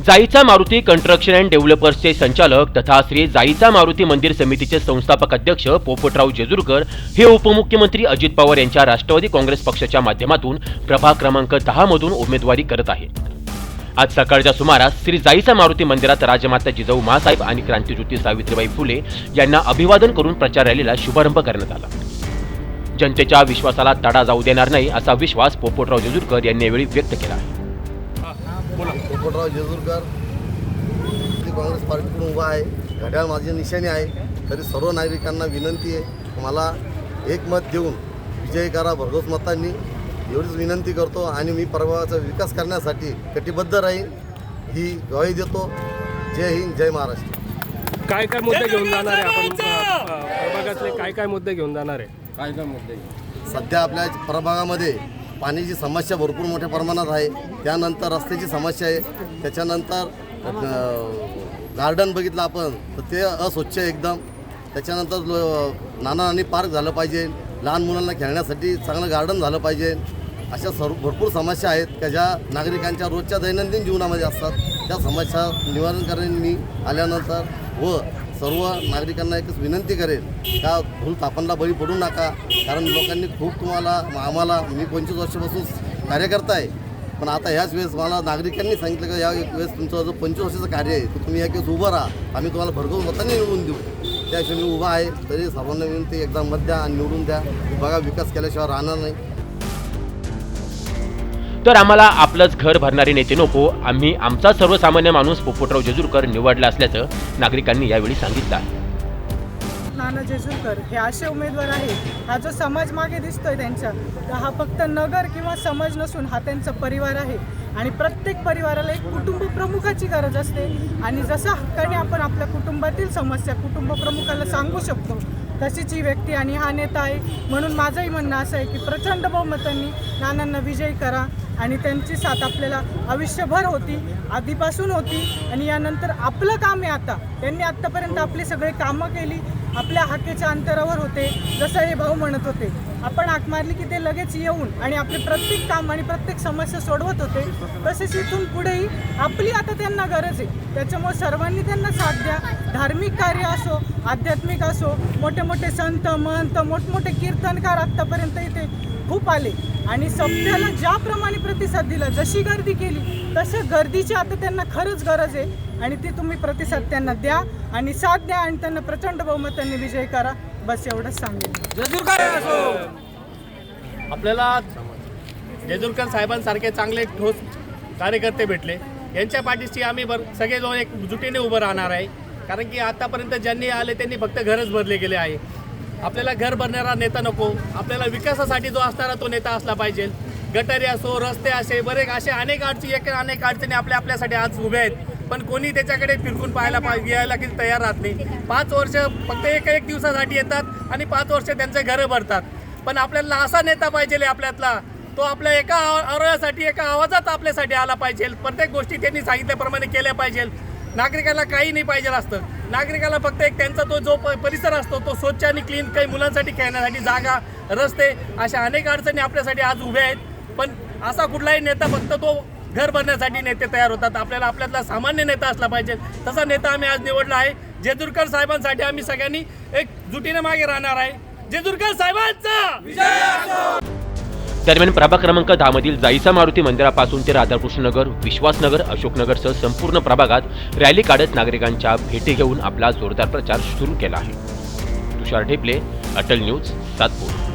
जाईचा Maruti construction and डेव्हलपर्सचे संचालक तथा श्री जाईचा मारुती मंदिर समितीचे संस्थापक अध्यक्ष पोपटराव जेजुरकर हे उपमुख्यमंत्री अजित पवार यांच्या राष्ट्रवादी काँग्रेस पक्षाच्या माध्यमातून प्रभाग क्रमांक 10 मधून उमेदवारी करत आहेत। आज सकाळच्या सुमारास श्री जाईचा मारुती मंदिरात राजमाता जिजाऊ माँसाहेब आणि क्रांतिज्योती सावित्रीबाई फुले यांना अभिवादन करून प्रचार रॅलीला शुभारंभ करण्यात आला। जनतेच्या विश्वासाला तडा जाऊ देणार नाही असा विश्वास पोपटराव जेजुरकर यांनी यावेळी व्यक्त केला आहे। पोपटराव जेजुरकर काँग्रेस पार्टीकडून उभा आहे। घड्याळ माझी निशाणी आहे। तरी सर्व नागरिकांना विनंती आहे, मला एक मत देऊन विजयी करा भरघोस मतांनी, एवढीच विनंती करतो। आणि मी प्रभागाचा विकास करण्यासाठी कटिबद्ध राहीन ही ग्वाही देतो। जय हिंद, जय महाराष्ट्र। काय काय मुद्दे घेऊन जाणार आहे आपण प्रभागातले? काय मुद्दे घेऊन जाणार आहे? काय मुद्दे? सध्या आपल्या प्रभागामध्ये पाण्याची समस्या भरपूर मोठ्या प्रमाणात आहे। त्यानंतर रस्त्याची समस्या आहे। त्याच्यानंतर गार्डन बघितलं आपण तर ते अस्वच्छ एकदम। त्याच्यानंतर नाना पार्क झालं पाहिजे, लहान मुलांना खेळण्यासाठी चांगलं गार्डन झालं पाहिजे। अशा भरपूर समस्या आहेत त्या ज्या नागरिकांच्या रोजच्या दैनंदिन जीवनामध्ये असतात। त्या समस्या निवारण करेन मी आल्यानंतर व सर्व नागरिकांना एकच विनंती करेन का भूलथापांना बळी पडू नका। कारण लोकांनी खूप आम्हाला मी 25 वर्षापासून कार्यकर्ता आहे, पण आता ह्याच वेळेस मला नागरिकांनी सांगितलं का या वेळेस तुमचं जो 25 वर्षाचं कार्य आहे तर तुम्ही या वेळेस उभं राहा, आम्ही तुम्हाला भरघोस मतांनी निवडून देऊ। त्याशिवाय मी उभा आहे। तरी सर्वांना विनंती एकदम मत द्या आणि निवडून द्या। बघा विकास केल्याशिवाय राहणार नाही। तर आम्हाला आपलंच घर भरणारे नेते नको, आम्ही आमचा सर्वसामान्य माणूस पोपटराव जेजुरकर निवडला असल्याचं नागरिकांनी यावेळी सांगितलं आहे। नाना जेजुरकर हे असे उमेदवार आहेत, हा जो समाज मागे दिसतोय त्यांच्या, तर हा फक्त नगर किंवा समाज नसून हा त्यांचा परिवार आहे। आणि प्रत्येक परिवाराला एक कुटुंब प्रमुखाची गरज असते। आणि जसं हक्काने आपण आपल्या कुटुंबातील समस्या कुटुंब प्रमुखाला सांगू शकतो तशीच ही व्यक्ती आणि हा नेता आहे। म्हणून माझंही म्हणणं असं आहे की प्रचंड बहुमतांनी नानांना विजयी करा आणि त्यांची साथ आपल्याला आयुष्यभर होती, आधीपासून होती आणि यानंतर आपलं काम आहे। आता त्यांनी आत्तापर्यंत आपली सगळे कामं केली, आपल्या हाकेच्या अंतरावर होते। जसं हे भाऊ म्हणत होते, आपण हाक मारली की ते लगेच येऊन आणि आपले प्रत्येक काम आणि प्रत्येक समस्या सोडवत होते। तसेच इथून पुढेही आपली आता त्यांना गरज आहे। त्याच्यामुळे सर्वांनी त्यांना साथ द्या। धार्मिक कार्य असो, आध्यात्मिक असो, मोठे मोठे संत महंत मोठमोठे कीर्तनकार आत्तापर्यंत इथे खूप आले आणि सभेला ज्याप्रमाणे प्रतिसाद दिला, जशी गर्दी केली तसं गर्दीची आता त्यांना खरंच गरज आहे। आणि ती तुम्ही प्रतिसाद त्यांना द्या आणि साथ द्या आणि त्यांना प्रचंड बहुमतांनी विजय करा, बस एवढंच सांगेन। आपल्याला जेजुरकर साहेबांसारखे चांगले ठोस कार्यकर्ते भेटले, यांच्या पाठीशी आम्ही सगळेजण एक जुटीने उभं राहणार आहे। कारण की आतापर्यंत ज्यांनी आले त्यांनी फक्त घरच भरले गेले आहे। आपल्याला घर भरणारा नेता नको, आपल्याला विकासासाठी जो असणारा तो नेता असला पाहिजे। गटारी असो, रस्ते असे असे अनेक अडचणी आपल्यासाठी आज उभ्या आहेत, पण कोणी त्याच्याकडे फिरकून यायला की तयार राहत नाही। 5 वर्ष फक्त एक दिवसासाठी येतात आणि 5 वर्ष त्यांचे घरं भरतात। पण आपल्याला असा नेता पाहिजे आपल्यातला, तो आपल्या एका आरोग्यासाठी एका आवाजात आपल्यासाठी आला पाहिजे। प्रत्येक गोष्टी त्यांनी सांगितल्याप्रमाणे केल्या पाहिजे। नागरिकाला काही नाही पाहिजे असतं, नागरिकाला फक्त एक त्यांचा तो जो परिसर असतो तो स्वच्छ आणि क्लीन, काही मुलांसाठी खेळण्यासाठी जागा, रस्ते, अशा अनेक अडचणी आपल्यासाठी आज उभ्या आहेत। पण असा कुठलाही नेता फक्त तो घर भरण्यासाठी नेते तयार होतात, आपल्यातला सामान्य नेता असला पाहिजे। तसा नेता आम्ही आज निवडला आहे। जेजुरकर साहेबांसाठी आम्ही सगळ्यांनी एक जुटीने मागे राहणार आहे। जेजुरकर साहेबांचा विजय असो। दरम्यान प्रभाग क्रमांक 10 मधील जाईचा मारुती मंदिरापासून ते राधाकृष्ण नगर, विश्वासनगर, अशोकनगरसह संपूर्ण प्रभागात रॅली काढत नागरिकांच्या भेटी घेऊन आपला जोरदार प्रचार सुरू केला आहे। तुषार ढेपले, अटल न्यूज, सातपूर।